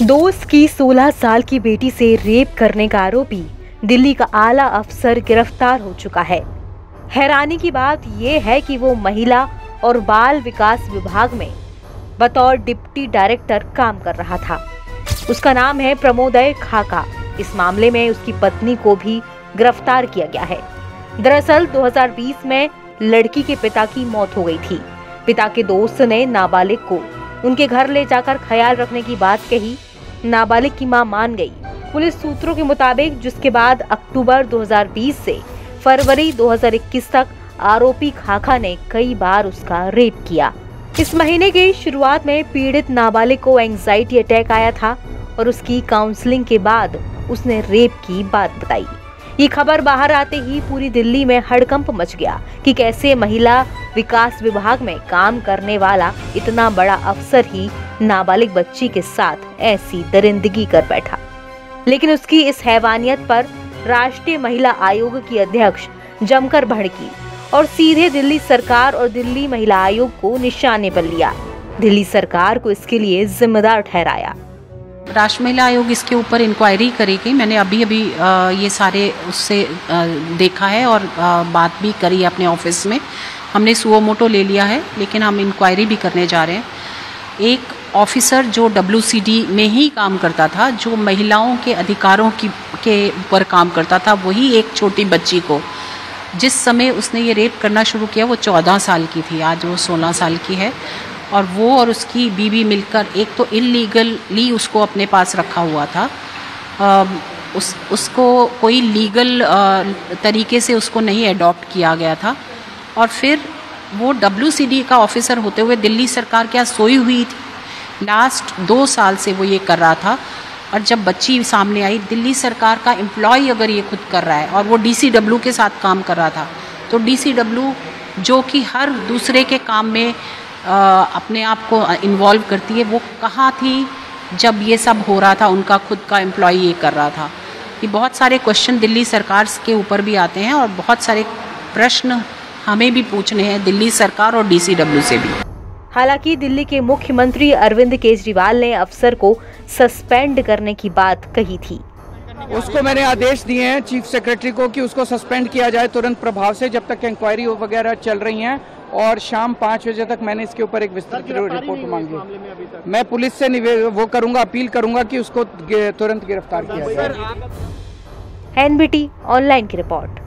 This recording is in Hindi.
दोस्त की 16 साल की बेटी से रेप करने का आरोपी दिल्ली का आला अफसर गिरफ्तार हो चुका है। हैरानी की बात यह है कि वो महिला और बाल विकास विभाग में बतौर डिप्टी डायरेक्टर काम कर रहा था। उसका नाम है प्रमोदय खाका। इस मामले में उसकी पत्नी को भी गिरफ्तार किया गया है। दरअसल 2020 में लड़की के पिता की मौत हो गई थी। पिता के दोस्त ने नाबालिग को उनके घर ले जाकर ख्याल रखने की बात कही। नाबालिग की मां मान गई। पुलिस सूत्रों के मुताबिक जिसके बाद अक्टूबर 2020 से फरवरी 2021 तक आरोपी खाका ने कई बार उसका रेप किया। इस महीने की शुरुआत में पीड़ित नाबालिग को एंजाइटी अटैक आया था और उसकी काउंसलिंग के बाद उसने रेप की बात बताई। ये खबर बाहर आते ही पूरी दिल्ली में हड़कंप मच गया कि कैसे महिला विकास विभाग में काम करने वाला इतना बड़ा अफसर ही नाबालिग बच्ची के साथ ऐसी दरिंदगी कर बैठा। लेकिन उसकी इस हैवानियत पर राष्ट्रीय महिला आयोग की अध्यक्ष जमकर भड़की और सीधे दिल्ली सरकार और दिल्ली महिला आयोग को निशाने पर लिया। दिल्ली सरकार को इसके लिए जिम्मेदार ठहराया। राष्ट्रीय महिला आयोग इसके ऊपर इंक्वायरी करेगी। मैंने अभी ये सारे उससे देखा है और बात भी करी अपने ऑफिस में। हमने सुओ मोटो ले लिया है, लेकिन हम इंक्वायरी भी करने जा रहे हैं। एक ऑफिसर जो WCD में ही काम करता था, जो महिलाओं के अधिकारों के ऊपर काम करता था, वही एक छोटी बच्ची को जिस समय उसने ये रेप करना शुरू किया वो 14 साल की थी। आज वो 16 साल की है और वो और उसकी बीवी मिलकर एक तो इलीगली उसको अपने पास रखा हुआ था। उसको कोई लीगल तरीके से उसको नहीं अडॉप्ट किया गया था। और फिर वो WCD का ऑफिसर होते हुए दिल्ली सरकार क्या सोई हुई थी। लास्ट 2 साल से वो ये कर रहा था। और जब बच्ची सामने आई, दिल्ली सरकार का एम्प्लॉय अगर ये खुद कर रहा है और वो DCW के साथ काम कर रहा था, तो DCW जो कि हर दूसरे के काम में अपने आप को इन्वॉल्व करती है, वो कहाँ थी जब ये सब हो रहा था। उनका खुद का एम्प्लॉय ये कर रहा था। ये बहुत सारे क्वेश्चन दिल्ली सरकार के ऊपर भी आते हैं और बहुत सारे प्रश्न हमें भी पूछने हैं दिल्ली सरकार और DCW से भी। हालांकि दिल्ली के मुख्यमंत्री अरविंद केजरीवाल ने अफसर को सस्पेंड करने की बात कही थी। उसको मैंने आदेश दिए हैं चीफ सेक्रेटरी को कि उसको सस्पेंड किया जाए तुरंत प्रभाव से, जब तक इंक्वायरी वगैरह चल रही हैं। और शाम 5 बजे तक मैंने इसके ऊपर एक विस्तृत रिपोर्ट मांगी। मैं पुलिस से वो करूंगा, अपील करूंगा कि उसको तुरंत गिरफ्तार किया जाए। NBT ऑनलाइन की रिपोर्ट।